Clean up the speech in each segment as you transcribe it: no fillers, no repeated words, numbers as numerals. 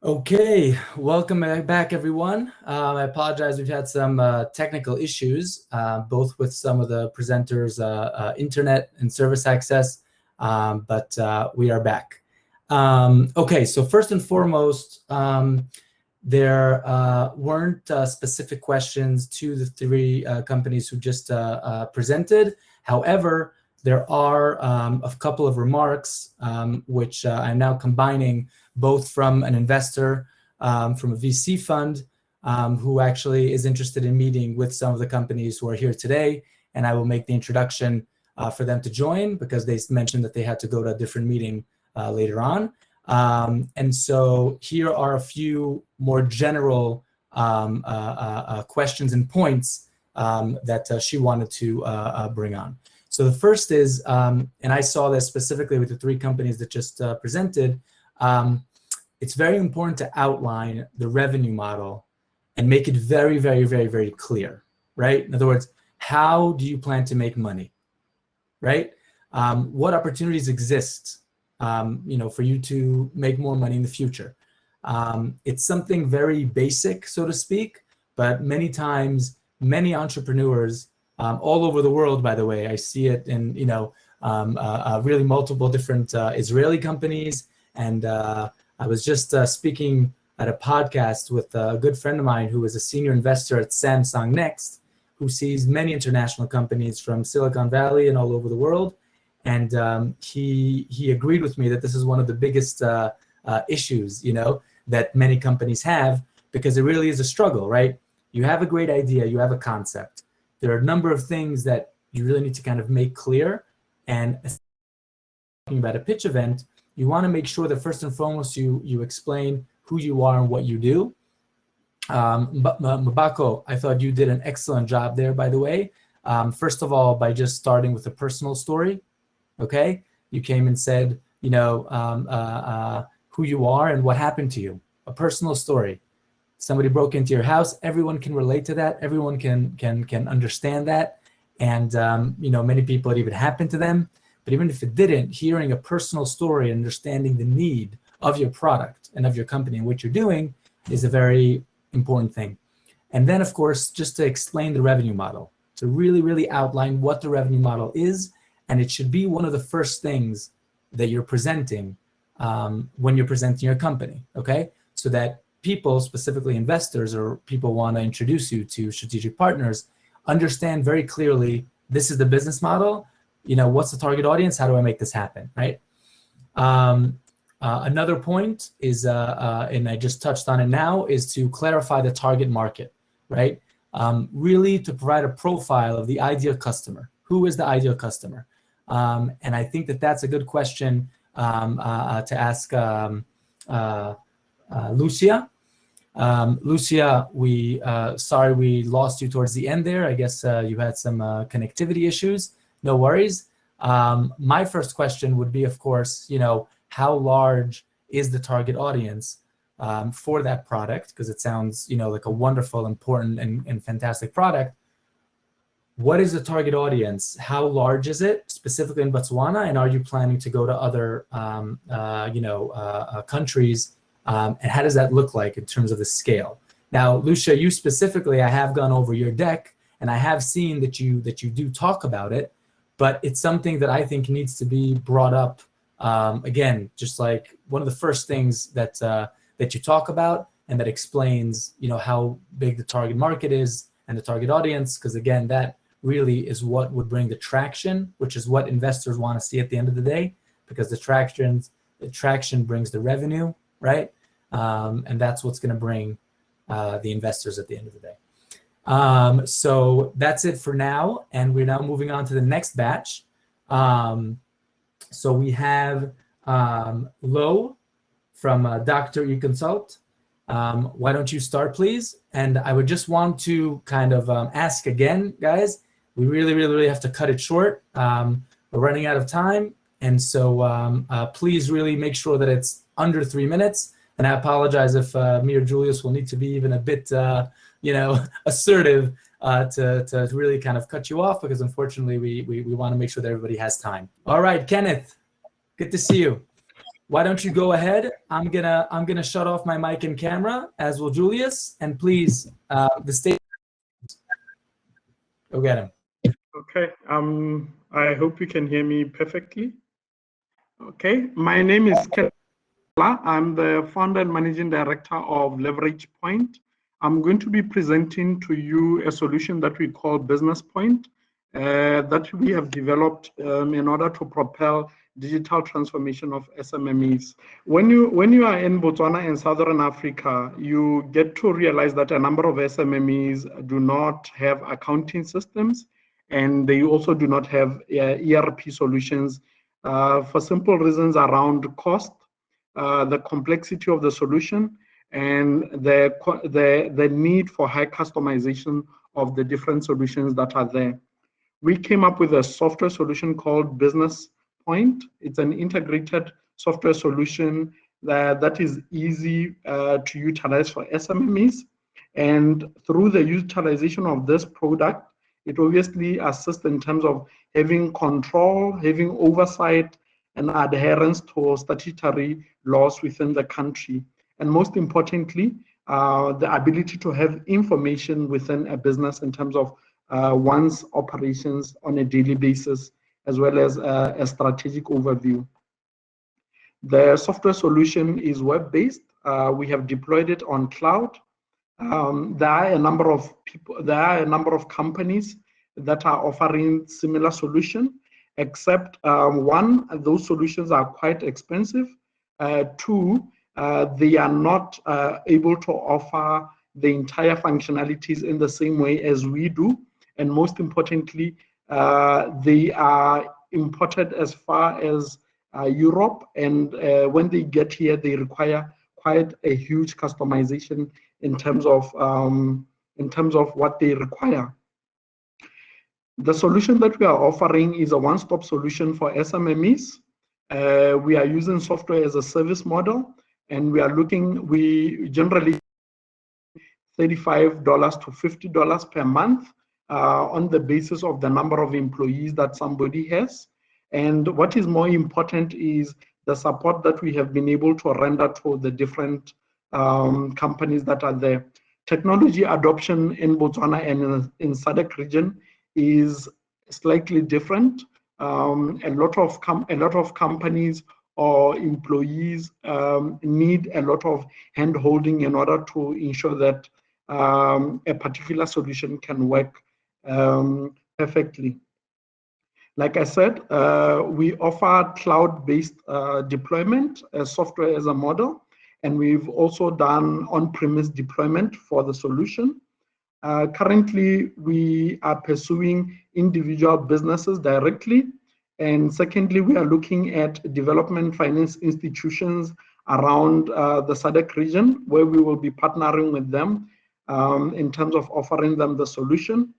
Okay, welcome back, everyone. I apologize. We've had some technical issues, both with some of the presenters' internet and service access, but we are back. Okay, so first and foremost, there weren't specific questions to the three companies who just presented. However, there are a couple of remarks which I'm now combining both from an investor, from a VC fund, who actually is interested in meeting with some of the companies who are here today. And I will make the introduction for them to join because they mentioned that they had to go to a different meeting later on. And so here are a few more general questions and points that she wanted to bring on. So the first is, and I saw this specifically with the three companies that just presented, it's very important to outline the revenue model and make it very, very, very, very clear, right? In other words, how do you plan to make money, right? What opportunities exist, for you to make more money in the future? It's something very basic, so to speak, but many times, many entrepreneurs all over the world, by the way, I see it in, really multiple different Israeli companies. And I was just speaking at a podcast with a good friend of mine who is a senior investor at Samsung Next, who sees many international companies from Silicon Valley and all over the world. And he agreed with me that this is one of the biggest issues, that many companies have, because it really is a struggle, right? You have a great idea, you have a concept. There are a number of things that you really need to kind of make clear. And talking about a pitch event, you want to make sure that first and foremost you explain who you are and what you do. Mabako, I thought you did an excellent job there, by the way. First of all, by just starting with a personal story, okay? You came and said, who you are and what happened to you. A personal story. Somebody broke into your house. Everyone can relate to that. Everyone can understand that. And, many people, it even happened to them. But even if it didn't, hearing a personal story, understanding the need of your product and of your company and what you're doing is a very important thing. And then, of course, just to explain the revenue model, to really, really outline what the revenue model is. And it should be one of the first things that you're presenting when you're presenting your company, okay? So that people, specifically investors or people want to introduce you to strategic partners, understand very clearly, this is the business model, what's the target audience, how do I make this happen, right? Another point is, and I just touched on it now, is to clarify the target market, right? Really to provide a profile of the ideal customer. Who is the ideal customer? And I think that that's a good question to ask Lucia. Lucia, sorry we lost you towards the end there. I guess you had some connectivity issues. No worries. My first question would be, of course, how large is the target audience for that product? Because it sounds, like a wonderful, important, and fantastic product. What is the target audience? How large is it, specifically in Botswana? And are you planning to go to other, countries? And how does that look like in terms of the scale? Now, Lucia, you specifically, I have gone over your deck, and I have seen that you do talk about it, but it's something that I think needs to be brought up. Again, just like one of the first things that you talk about, and that explains, how big the target market is and the target audience, because again, that really is what would bring the traction, which is what investors want to see at the end of the day, because the traction brings the revenue, right? And that's what's going to bring the investors at the end of the day. So that's it for now, and we're now moving on to the next batch. So we have Lo from Dr. Ecosalt. Why don't you start, please? And I would just want to kind of ask again, guys, we really, really, really have to cut it short. We're running out of time. And so please really make sure that it's under 3 minutes. And I apologize if me or Julius will need to be even a bit, assertive to really kind of cut you off, because unfortunately we want to make sure that everybody has time. All right, Kenneth, good to see you. why don't you go ahead? I'm gonna shut off my mic and camera, as will Julius, and please, the stage. Go get him. Okay. I hope you can hear me perfectly. Okay. My name is Kenneth Setimela. I'm the founder and managing director of Leverage Point. I'm going to be presenting to you a solution that we call Business Point, that we have developed in order to propel digital transformation of SMMEs. When you are in Botswana and Southern Africa, you get to realize that a number of SMMEs do not have accounting systems, and they also do not have ERP solutions for simple reasons around cost, the complexity of the solution, and the need for high customization of the different solutions that are there. We came up with a software solution called Business Point. It's an integrated software solution that is easy to utilize for SMMEs. And through the utilization of this product, it obviously assists in terms of having control, having oversight, and adherence to statutory laws within the country. And most importantly, the ability to have information within a business in terms of one's operations on a daily basis, as well as a strategic overview. The software solution is web-based. We have deployed it on cloud. There are a number of companies that are offering similar solution, except one, those solutions are quite expensive. Two, they are not able to offer the entire functionalities in the same way as we do. And most importantly, they are imported as far as Europe. And when they get here, they require quite a huge customization in terms of what they require. The solution that we are offering is a one-stop solution for SMMEs. We are using software as a service model, and we generally $35 to $50 per month on the basis of the number of employees that somebody has. And what is more important is the support that we have been able to render to the different companies that are there. Technology adoption in Botswana and in SADC region is slightly different. A lot of companies or employees need a lot of hand-holding in order to ensure that a particular solution can work perfectly. Like I said, we offer cloud-based deployment, software as a model, and we've also done on-premise deployment for the solution. Currently, we are pursuing individual businesses directly. And secondly, we are looking at development finance institutions around the SADC region, where we will be partnering with them in terms of offering them the solution.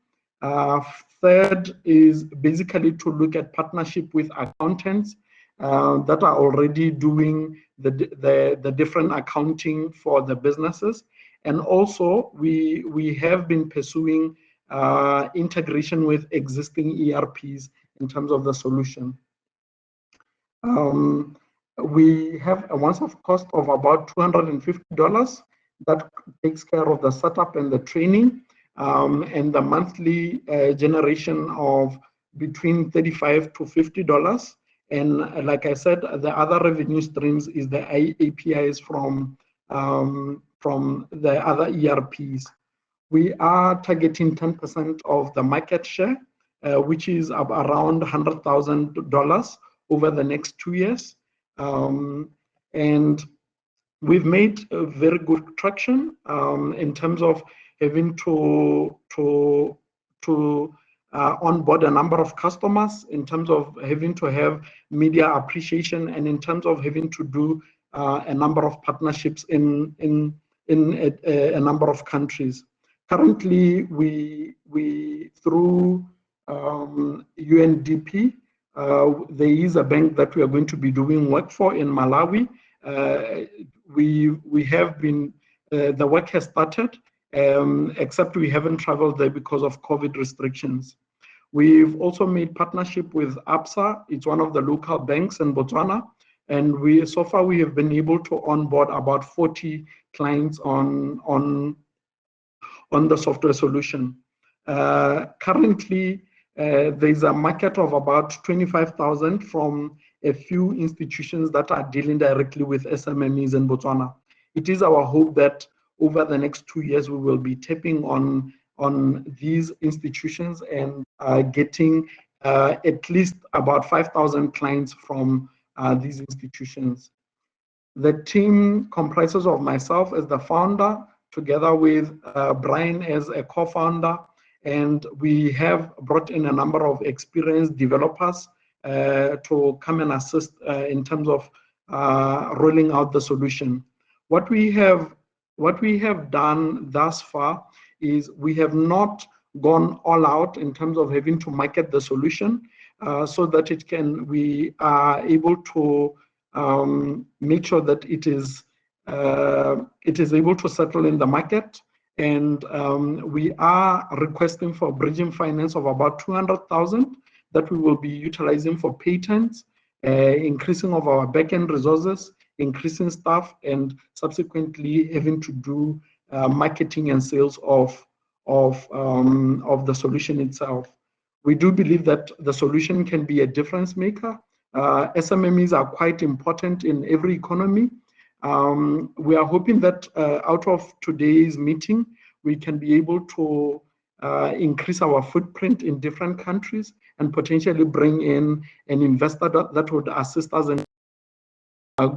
Third is basically to look at partnership with accountants that are already doing the different accounting for the businesses. And also, we have been pursuing integration with existing ERPs in terms of the solution. We have a once-off cost of about $250 that takes care of the setup and the training, and the monthly generation of between $35 to $50. And like I said, the other revenue streams is the APIs from the other ERPs. We are targeting 10% of the market share, which is around $100,000 over the next 2 years. And we've made a very good traction in terms of having to onboard a number of customers, in terms of having to have media appreciation, and in terms of having to do a number of partnerships in a number of countries. Currently, we through UNDP, there is a bank that we are going to be doing work for in Malawi. We have been, the work has started, except we haven't traveled there because of COVID restrictions. We've also made partnership with ABSA. It's one of the local banks in Botswana. And so far we have been able to onboard about 40 clients on the software solution. Currently, there's a market of about 25,000 from a few institutions that are dealing directly with SMMEs in Botswana. It is our hope that over the next 2 years, we will be tapping on these institutions and getting at least about 5,000 clients from these institutions. The team comprises of myself as the founder, together with Brian as a co-founder, and we have brought in a number of experienced developers to come and assist in terms of rolling out the solution. What we have done thus far is we have not gone all out in terms of having to market the solution so that we are able to make sure that it is able to settle in the market. And we are requesting for bridging finance of about 200,000 that we will be utilizing for patents, increasing of our backend resources, increasing staff, and subsequently having to do marketing and sales of the solution itself. We do believe that the solution can be a difference maker. SMMEs are quite important in every economy. We are hoping that out of today's meeting, we can be able to increase our footprint in different countries and potentially bring in an investor that would assist us in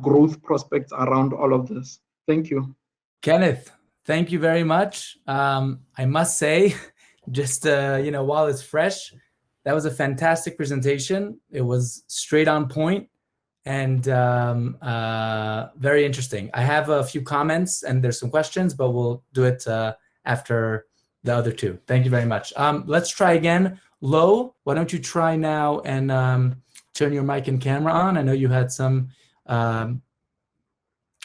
growth prospects around all of this. Thank you. Kenneth, thank you very much. I must say, just while it's fresh, that was a fantastic presentation. It was straight on point and very interesting. I have a few comments and there's some questions, but we'll do it after the other two. Thank you very much. Let's try again. Lo, why don't you try now and turn your mic and camera on? I know you had some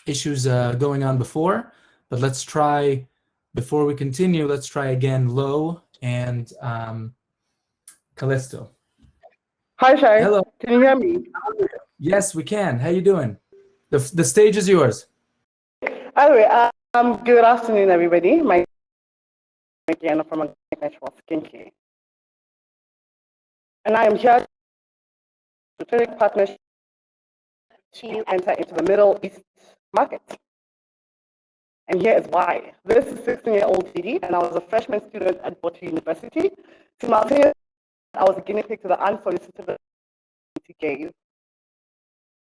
issues going on before, but let's try, before we continue, let's try again Lo and Callisto. Hi, Shai. Hello. Can you hear me? Yes, we can. How you doing? The stage is yours. Anyway, good afternoon, everybody. My name is Diana from Natural Skincare. And I am here to strategic partnership to enter into the Middle East market. And here is why. This is 16-year-old Didi, and I was a freshman student at Botswana University. Simultaneously, I was a guinea pig to the unsolicited gave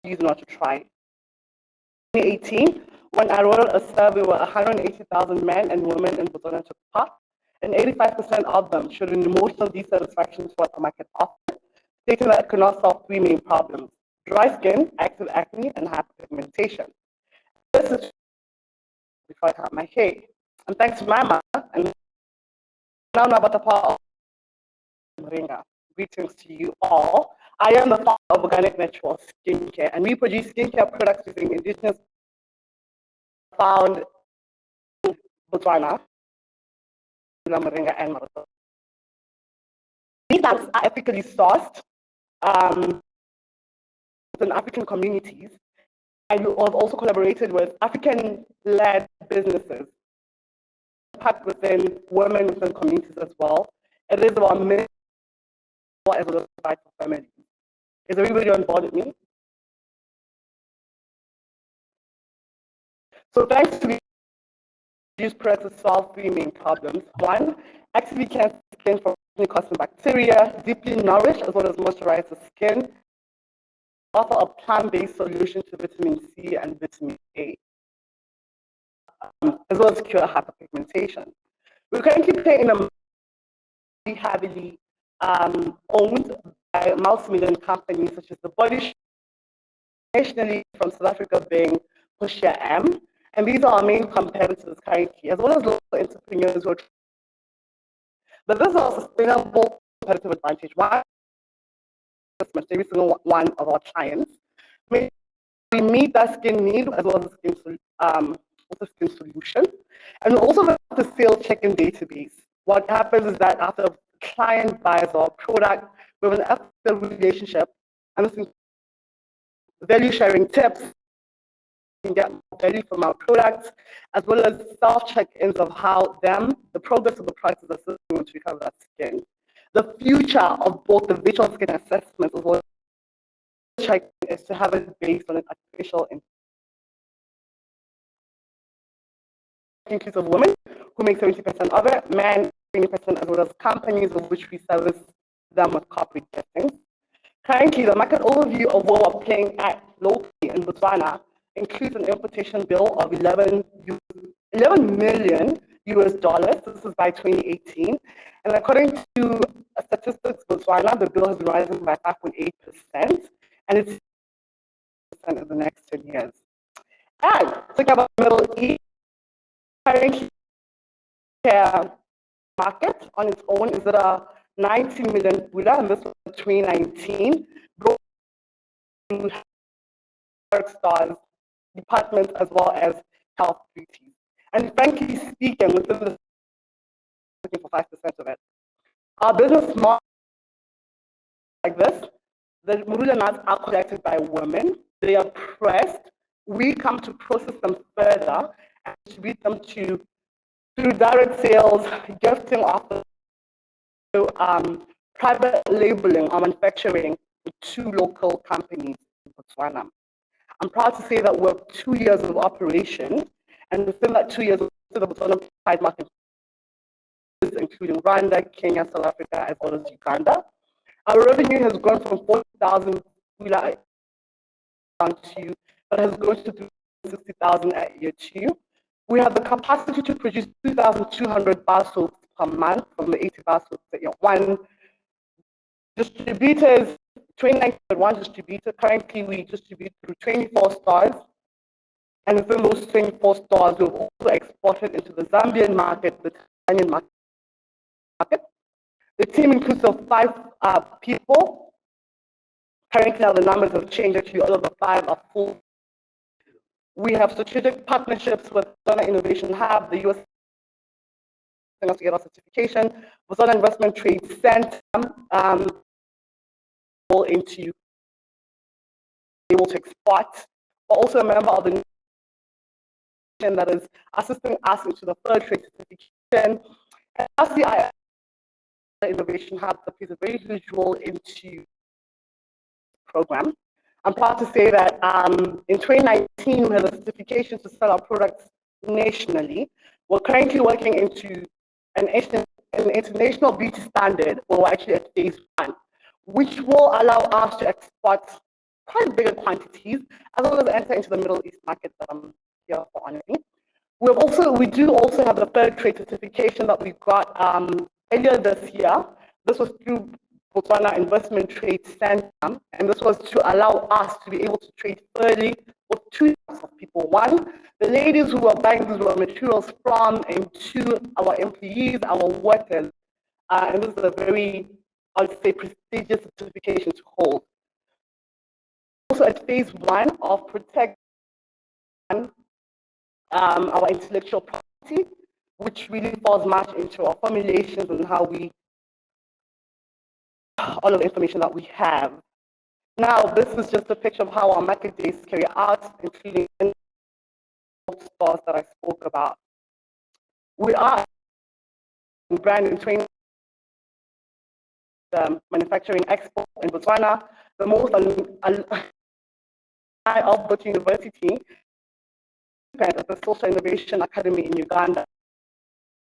use not to try. In 2018, when I wrote a survey where 180,000 men and women in Botswana took part, and 85% of them showed an emotional dissatisfaction towards the market offer, stating that it could not solve three main problems: dry skin, active acne, and hyperpigmentation. This is before I cut my hair. And thanks to my mother, and now know about the power of Moringa. Greetings to you all. I am the founder of Organic Natural Skincare, and we produce skincare products using indigenous found in Botswana, Moringa, and Marathon. These products are ethically sourced in African communities, and we have also collaborated with African-led businesses, packed within women within communities as well. It is about men as well as fight for families. Is everybody on board with me? So thanks to these products to solve three main problems. One, actively cleanse skin from causing bacteria, deeply nourish as well as moisturize the skin, offer a plant-based solution to vitamin C and vitamin A, as well as cure hyperpigmentation. We're currently playing in a heavily owned by multi-million companies such as the Body Shop, nationally from South Africa being Pushia M, and these are our main competitors currently, as well as local entrepreneurs who are. But this is a sustainable competitive advantage. Why? Every single one of our clients, we meet that skin need as well as the skin solution, and we also have the sales check-in database. What happens is that after a client buys our product, we have an after relationship, and this value sharing tips, can get more value from our products, as well as self-check-ins of how the progress of the products is assisting them to recover that skin. The future of both the visual skin assessments as well as check is to have it based on an artificial increase of women who make 70% of it, men 20%, as well as companies of which we service them with corporate giftings. Currently, the market overview of where we're playing at locally in Botswana includes an importation bill of 11 million US dollars. This is by 2018. And according to Statistics Botswana, the bill has been rising by 5.8%, and it's in the next 10 years. And talking about the Middle East, currently market on its own is at a 90 million pula, and this was 2019, brought to stores, departments, as well as health beauties. And frankly speaking, within the looking for 5% of it. Our business model like this, the Murula nuts are collected by women, they are pressed, we come to process them further and distribute them through direct sales, gifting offers, private labeling or manufacturing with 2 local companies in Botswana. I'm proud to say that we're 2 years of operation, and within that 2 years, the Botswana pride market, including Rwanda, Kenya, South Africa, as well as Uganda. Our revenue has grown from 40,000 down to, but has grown to 360,000 at year 2. We have the capacity to produce 2,200 bar soaps per month from the 80 bar soaps at year 1. Distributors, 29 distributor. Currently, we distribute through 24 stores. And within those 24 stores, we've also exported into the Zambian market, the Tanzanian market. The team includes of 5 people. Currently, now the numbers have changed. Actually, all of the 5 are full. We have strategic partnerships with Botswana Innovation Hub, the US to get our certification, Botswana Investment Trade Center, into able to export. We're also a member of the nation that is assisting us into the third trade certification. And lastly, the Innovation Hub that plays a very huge role into the program. I'm proud to say that in 2019, we had a certification to sell our products nationally. We're currently working into an international beauty standard, or we're actually at phase 1, which will allow us to export quite bigger quantities, as well as enter into the Middle East market that I'm here for honoring. We do also have the third trade certification that we got earlier this year. This was through Botswana Investment Trade Center, and this was to allow us to be able to trade fairly with 2 types of people. 1, the ladies who are buying these raw materials from, and 2, our employees, our workers. And this is a very, I would say, prestigious certification to hold. Also at phase 1 of protect our intellectual property, which really falls much into our formulations and how we, all of the information that we have. Now, this is just a picture of how our market days carry out, including stores that I spoke about. We are brand in training, the manufacturing expo in Botswana, the most of Botswana University, at the Social Innovation Academy in Uganda.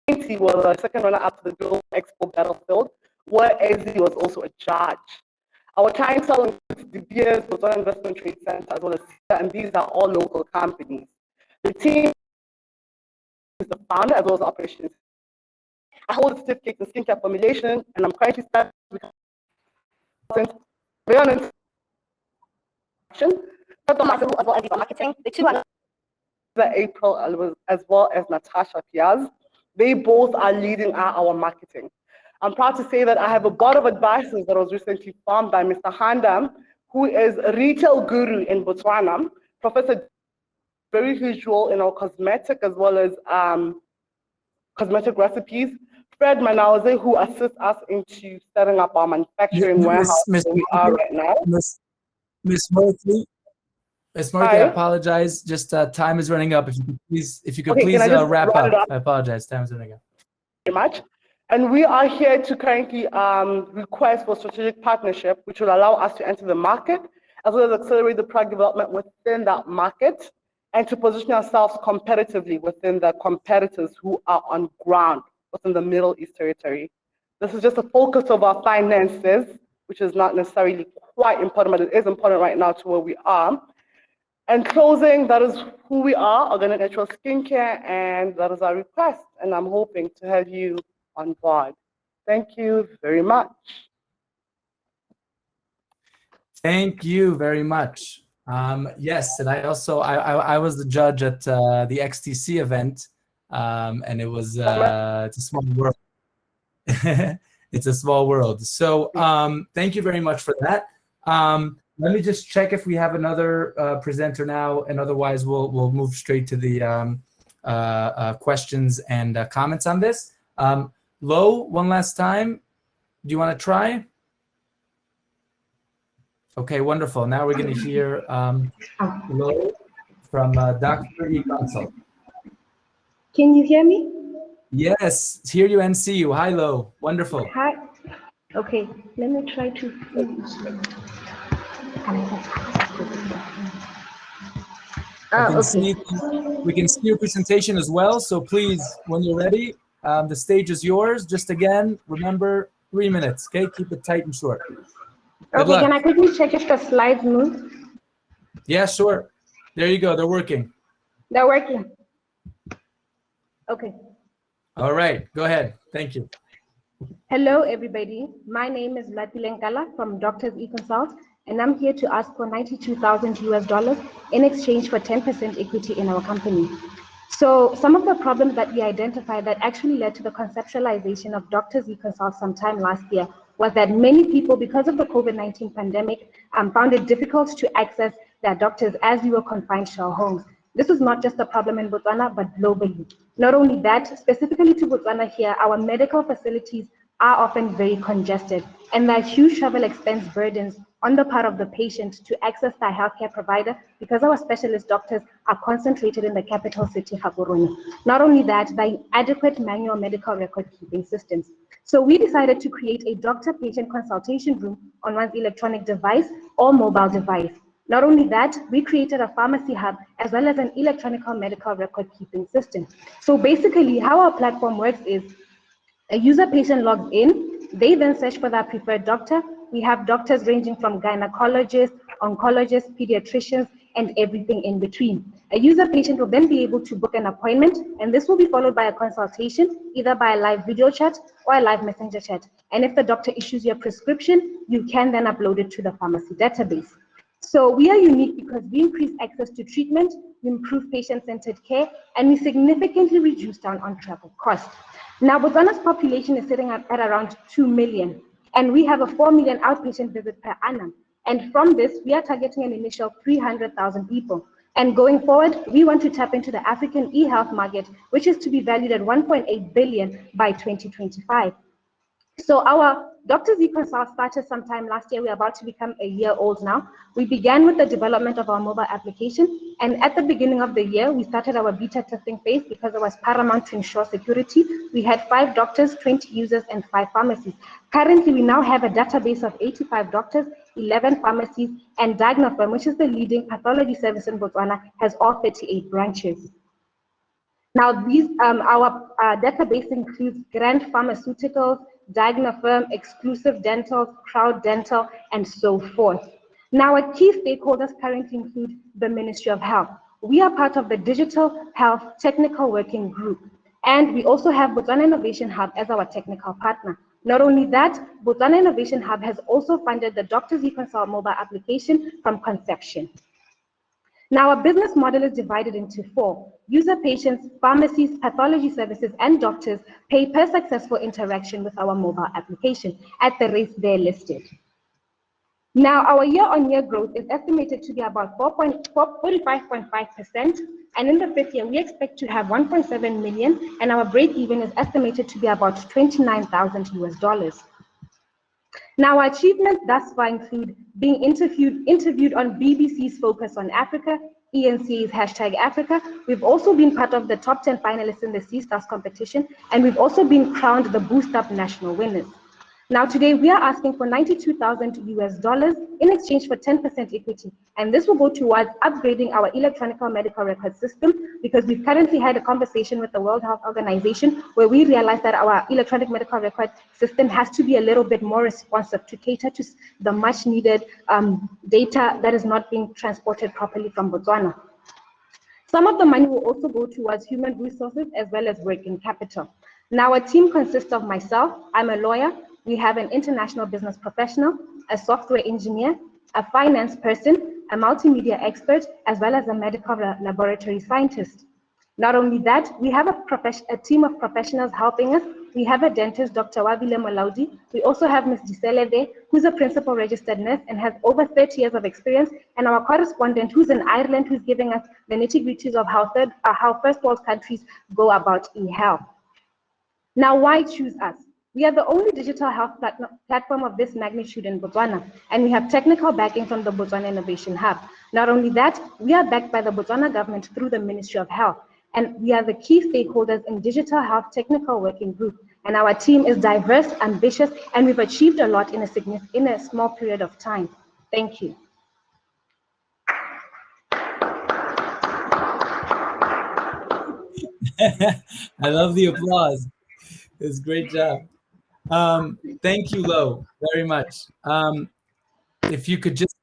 He was the second runner-up to the Global Expo Battlefield, where AZ was also a judge. Our clientele includes De Beers, Botswana Investment Trade Center, as well as CETA, and these are all local companies. The team is the founder as well as operations. I hold certificates in skincare formulation, and I'm currently starting with marketing. The 2 are April as well as Natasha Piaz. They both are leading our marketing. I'm proud to say that I have a board of advisors that was recently formed by Mr. Handam, who is a retail guru in Botswana, Professor, very huge role in our cosmetic as well as cosmetic recipes. Fred Manauze, who assists us into setting up our manufacturing warehouse where we are right now. Miss Moreki, Ms. Moreki, I apologize. Just time is running up. If you could please wrap up. I apologize. Time is running up. Very much. And we are here to currently request for strategic partnership, which will allow us to enter the market, as well as accelerate the product development within that market, and to position ourselves competitively within the competitors who are on ground within the Middle East territory. This is just a focus of our finances, which is not necessarily quite important, but it is important right now to where we are. And closing, that is who we are, Organic Natural Skincare, and that is our request. And I'm hoping to have you on board. Thank you very much. Thank you very much. Yes, and I also I was the judge at the XTC event, and it was it's a small world. It's a small world. So thank you very much for that. Let me just check if we have another presenter now, and otherwise we'll move straight to the questions and comments on this. Lo, one last time. Do you want to try? Okay, wonderful. Now we're going to hear Lo from Dr. Ecosalt. Can you hear me? Yes, hear you and see you. Hi, Lo. Wonderful. Hi. Okay, let me try to. We can see your presentation as well. So please, when you're ready, the stage is yours. Just again, remember 3 minutes. Okay, keep it tight and short. Good Okay, luck. can I quickly check if the slides move? Yeah, sure. There you go. They're working. They're working. Okay. All right, go ahead. Thank you. Hello, everybody. My name is Loatile Nkala from Doctors Ecosalt, and I'm here to ask for $92,000 in exchange for 10% equity in our company. So some of the problems that we identified that actually led to the conceptualization of Doctors Ecosalt sometime last year was that many people, because of the COVID-19 pandemic, found it difficult to access their doctors as we were confined to our homes. This is not just a problem in Botswana, but globally. Not only that, specifically to Botswana here, our medical facilities are often very congested, and there are huge travel expense burdens on the part of the patient to access their healthcare provider because our specialist doctors are concentrated in the capital city, Gaborone. Not only that, there are inadequate manual medical record keeping systems. So we decided to create a doctor-patient consultation room on one's electronic device or mobile device. Not only that, we created a pharmacy hub as well as an electronic medical record keeping system. So basically how our platform works is a user patient logs in, they then search for their preferred doctor. We have doctors ranging from gynecologists, oncologists, pediatricians, and everything in between. A user patient will then be able to book an appointment, and this will be followed by a consultation, either by a live video chat or a live messenger chat. And if the doctor issues your prescription, you can then upload it to the pharmacy database. So we are unique because we increase access to treatment, we improve patient-centered care, and we significantly reduce down on travel costs. Now, Botswana's population is sitting at around 2 million, and we have a 4 million outpatient visit per annum. And from this, we are targeting an initial 300,000 people. And going forward, we want to tap into the African e-health market, which is to be valued at 1.8 billion by 2025. So our Doctors Ecosalt started sometime last year. We're about to become a year old now. We began with the development of our mobile application. And at the beginning of the year, we started our beta testing phase because it was paramount to ensure security. We had 5 doctors, 20 users, and 5 pharmacies. Currently, we now have a database of 85 doctors, 11 pharmacies, and Diagnofirm, which is the leading pathology service in Botswana, has all 38 branches. Now, our database includes Grand Pharmaceuticals, Diagnofirm, Exclusive Dental, Crowd Dental, and so forth. Now, our key stakeholders currently include the Ministry of Health. We are part of the Digital Health Technical Working Group, and we also have Botswana Innovation Hub as our technical partner. Not only that, Botswana Innovation Hub has also funded the Doctors Ecosalt mobile application from conception. Now, our business model is divided into 4. User patients, pharmacies, pathology services, and doctors pay per successful interaction with our mobile application at the rates they're listed. Now, our year-on-year growth is estimated to be about 45.5%, and in the 5th year, we expect to have 1.7 million, and our break-even is estimated to be about $29,000 US. Now, our achievements thus far include being interviewed on BBC's Focus on Africa, ENCA's #Africa. We've also been part of the top 10 finalists in the Sea Stars competition, and we've also been crowned the Boost Up National winners. Now, today we are asking for $92,000 in exchange for 10% equity, and this will go towards upgrading our electronic medical record system, because we've currently had a conversation with the World Health Organization where we realized that our electronic medical record system has to be a little bit more responsive to cater to the much needed data that is not being transported properly from Botswana. Some of the money will also go towards human resources as well as working capital. Now, our team consists of myself. I'm a lawyer. We have an international business professional, a software engineer, a finance person, a multimedia expert, as well as a medical laboratory scientist. Not only that, we have a team of professionals helping us. We have a dentist, Dr. Wabile Molaudi. We also have Ms. Diseleve, who's a principal registered nurse and has over 30 years of experience, and our correspondent, who's in Ireland, who's giving us the nitty-gritties of how first world countries go about e-health. Now, why choose us? We are the only digital health platform of this magnitude in Botswana, and we have technical backing from the Botswana Innovation Hub. Not only that, we are backed by the Botswana government through the Ministry of Health, and we are the key stakeholders in Digital Health Technical Working Group. And our team is diverse, ambitious, and we've achieved a lot in a small period of time. Thank you. I love the applause. It's a great job. Thank you, Lo, very much. If you could just,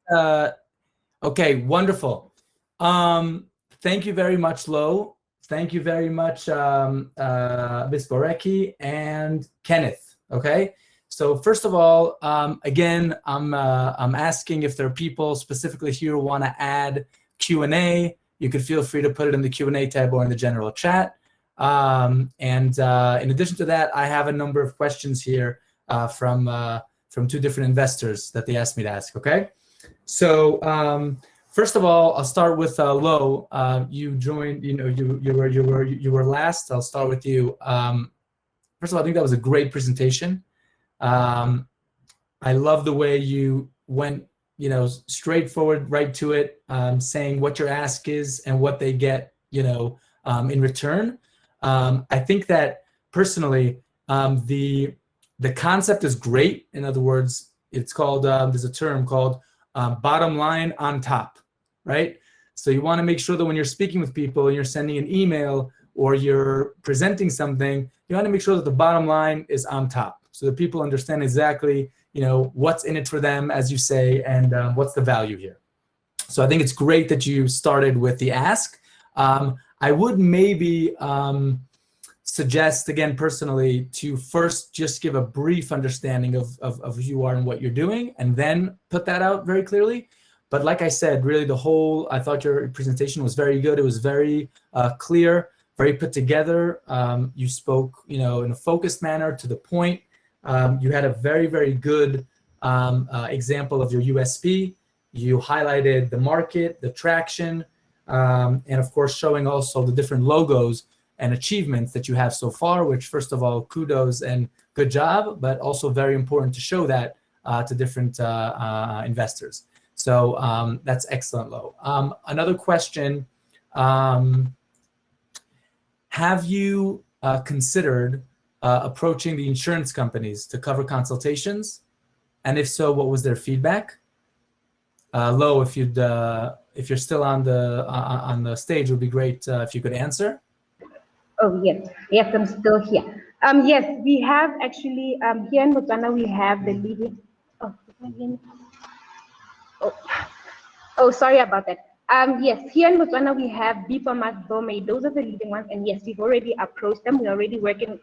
okay, wonderful. Thank you very much, Lo. Thank you very much, Ms. Moreki and Kenneth, okay? So first of all, again, I'm asking if there are people specifically here who want to add Q&A. You could feel free to put it in the Q&A tab or in the general chat. In addition to that, I have a number of questions here from two different investors that they asked me to ask, okay? So first of all, I'll start with Lo. You joined, you were last. I'll start with you. First of all, I think that was a great presentation. I love the way you went, straightforward, right to it, saying what your ask is and what they get, in return. I think that personally, the concept is great. In other words, it's called, there's a term called bottom line on top, right? So you want to make sure that when you're speaking with people and you're sending an email or you're presenting something, you want to make sure that the bottom line is on top so that people understand exactly, what's in it for them, as you say, and what's the value here. So I think it's great that you started with the ask. I would maybe suggest, again, personally, to first just give a brief understanding of who you are and what you're doing, and then put that out very clearly. But like I said, really I thought your presentation was very good. It was very clear, very put together. You spoke, in a focused manner, to the point. You had a very, very good example of your USP. You highlighted the market, the traction, and of course, showing also the different logos and achievements that you have so far, which first of all, kudos and good job, but also very important to show that to different investors. So that's excellent, Lo. Another question, have you considered approaching the insurance companies to cover consultations? And if so, what was their feedback? Lo, if you're still on the stage, it would be great if you could answer. Oh, yes, I'm still here. Yes, we have actually, here in Botswana, we have the leading, oh, sorry about that. Yes, here in Botswana, we have Bipamas, Bome, those are the leading ones, and yes, we've already approached them. We're already working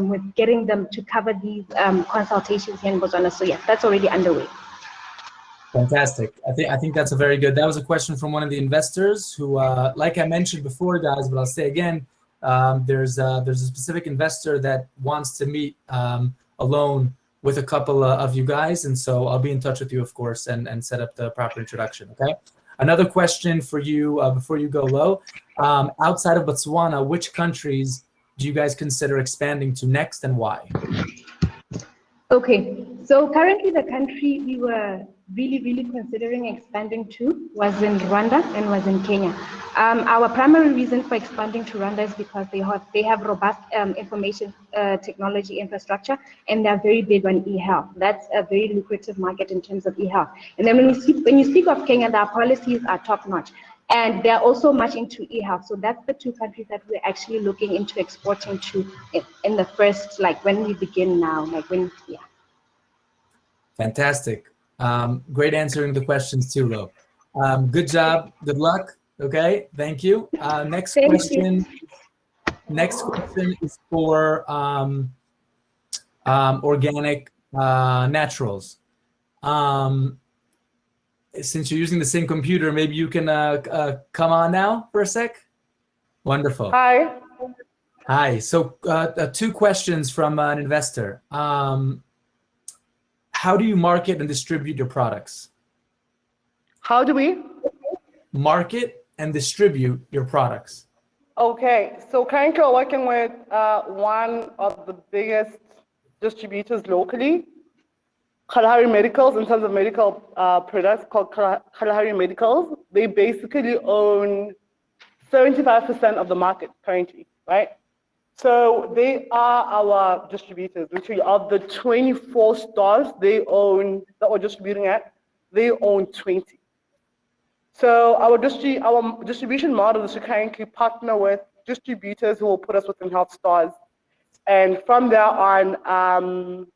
with getting them to cover these consultations here in Botswana, so yes, that's already underway. Fantastic. I think that's a very good. That was a question from one of the investors who, like I mentioned before, guys, but I'll say again, there's a specific investor that wants to meet alone with a couple of you guys, and so I'll be in touch with you, of course, and set up the proper introduction. Okay. Another question for you before you go, Lo. Outside of Botswana, which countries do you guys consider expanding to next, and why? Okay, So currently the country we were really considering expanding to was in Rwanda and was in Kenya. Our primary reason for expanding to Rwanda is because they have robust information technology infrastructure, and they're very big on e-health. That's a very lucrative market in terms of e-health. And then when you speak of Kenya, their policies are top-notch. And they're also much into e-health. So that's the two countries that we're actually looking into exporting to in the first, like when we begin now, yeah. Fantastic. Great answering the questions too, Lo. Good job. Good luck. Okay. Thank you. Next question. Next question is for organic naturals. Since you're using the same computer, maybe you can come on now for a sec. Wonderful. Hi. Hi. So two questions from an investor. How do you market and distribute your products? How do we? Market and distribute your products. Okay, so currently we're working with one of the biggest distributors locally, Kalahari Medicals, in terms of medical products, called Kalahari Medicals. They basically own 75% of the market currently, right? So they are our distributors. Literally, of the 24 stores that we're distributing at, they own 20. So our distribution model is to currently partner with distributors who will put us within health stores, and from there on,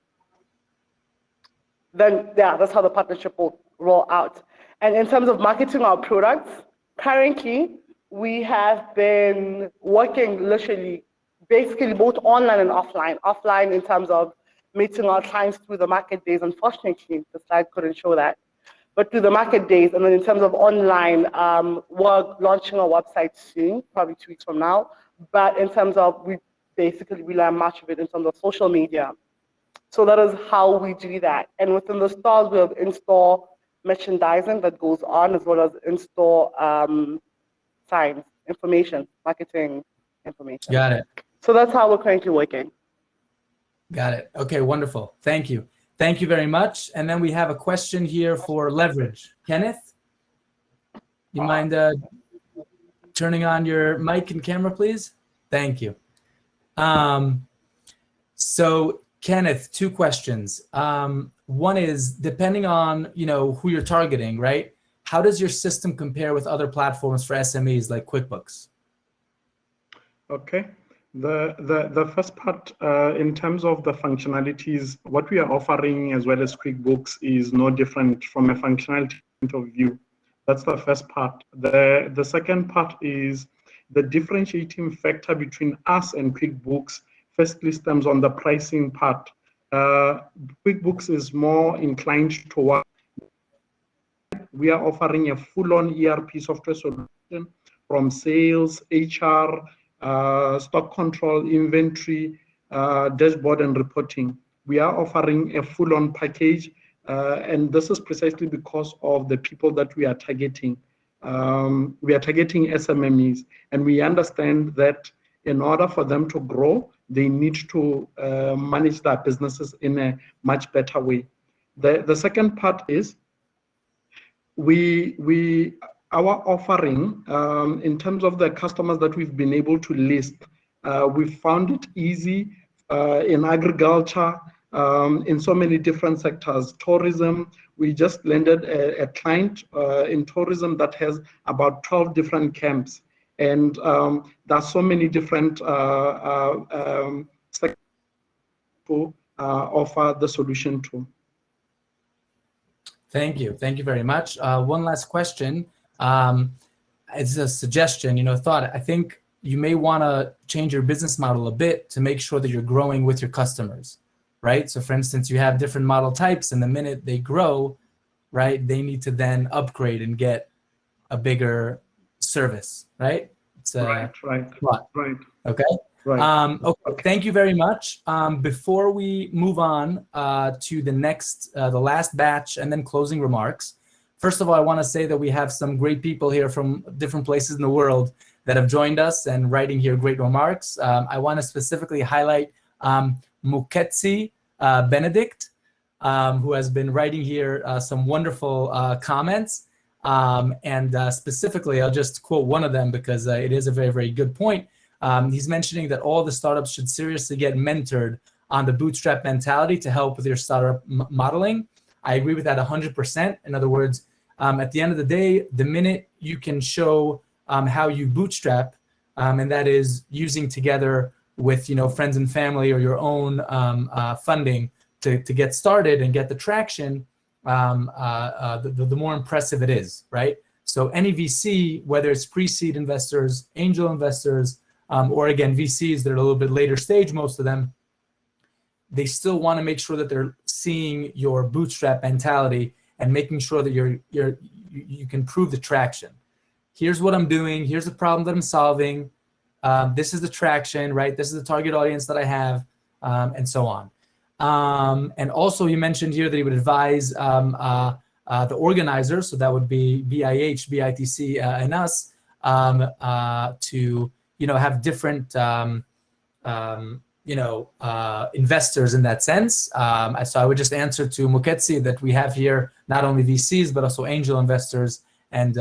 then yeah, that's how the partnership will roll out. And in terms of marketing our products, currently we have been working literally, basically both online and offline. Offline in terms of meeting our clients through the market days. Unfortunately, the slide couldn't show that. But through the market days, and then in terms of online, we're launching a website soon, probably 2 weeks from now. But in terms of, we basically rely much of it in terms of social media. So that is how we do that. And within the stores, we have in-store merchandising that goes on, as well as in-store signs, information, marketing information. Got it. So that's how we're currently working. Got it. Okay, wonderful. Thank you. Thank you very much. And then we have a question here for leverage. Kenneth, you mind turning on your mic and camera, please? Thank you. So Kenneth, two questions. One is, depending on who you're targeting, right? How does your system compare with other platforms for SMEs like QuickBooks? Okay. The first part, in terms of the functionalities, what we are offering as well as QuickBooks is no different from a functionality point of view. That's the first part. The second part is the differentiating factor between us and QuickBooks firstly stems on the pricing part. QuickBooks is more inclined toward, we are offering a full-on ERP software solution from sales, HR, stock control, inventory, dashboard, and reporting. We are offering a full-on package, and this is precisely because of the people that we are targeting. We are targeting SMMEs, and we understand that in order for them to grow, they need to manage their businesses in a much better way. The second part is our offering, in terms of the customers that we've been able to list, we've found it easy in agriculture, in so many different sectors. Tourism, we just landed a client in tourism that has about 12 different camps. And there's so many different sectors to offer the solution to. Thank you. Thank you very much. One last question. It's a suggestion, thought. I think you may want to change your business model a bit to make sure that you're growing with your customers, right? So for instance, you have different model types, and the minute they grow, right, they need to then upgrade and get a bigger service, right? It's right. Okay. Right. Okay. Thank you very much. Before we move on to the last batch and then closing remarks, first of all, I want to say that we have some great people here from different places in the world that have joined us and writing here great remarks. I want to specifically highlight Muketsi Benedict. who has been writing here some wonderful comments. Specifically, I'll just quote one of them because it is a very, very good point. He's mentioning that all the startups should seriously get mentored on the bootstrap mentality to help with your startup modeling. I agree with that 100%. In other words, at the end of the day, the minute you can show how you bootstrap, and that is using together with friends and family or your own funding to get started and get the traction, the more impressive it is, right? So any VC, whether it's pre-seed investors, angel investors, or again VCs that are a little bit later stage, most of them, they still want to make sure that they're seeing your bootstrap mentality and making sure that you can prove the traction. Here's what I'm doing. Here's the problem that I'm solving. This is the traction, right? This is the target audience that I have, and so on. And also, he mentioned here that he would advise the organizers, so that would be BIH, BITC, and us, to have different investors in that sense. So I would just answer to Muketsi that we have here not only VCs, but also angel investors and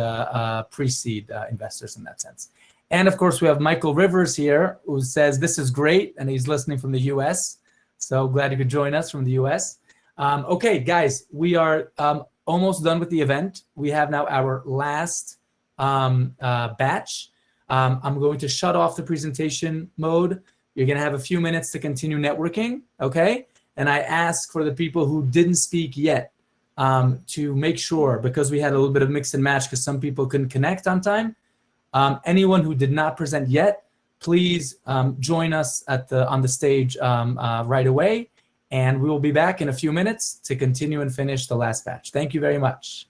pre-seed investors in that sense. And of course, we have Michael Rivers here who says, this is great. And he's listening from the US. So glad you could join us from the US. Okay, guys, we are almost done with the event. We have now our last batch. I'm going to shut off the presentation mode. You're going to have a few minutes to continue networking, okay? And I ask for the people who didn't speak yet to make sure, because we had a little bit of mix and match because some people couldn't connect on time. Anyone who did not present yet, please join us on the stage right away. And we will be back in a few minutes to continue and finish the last batch. Thank you very much.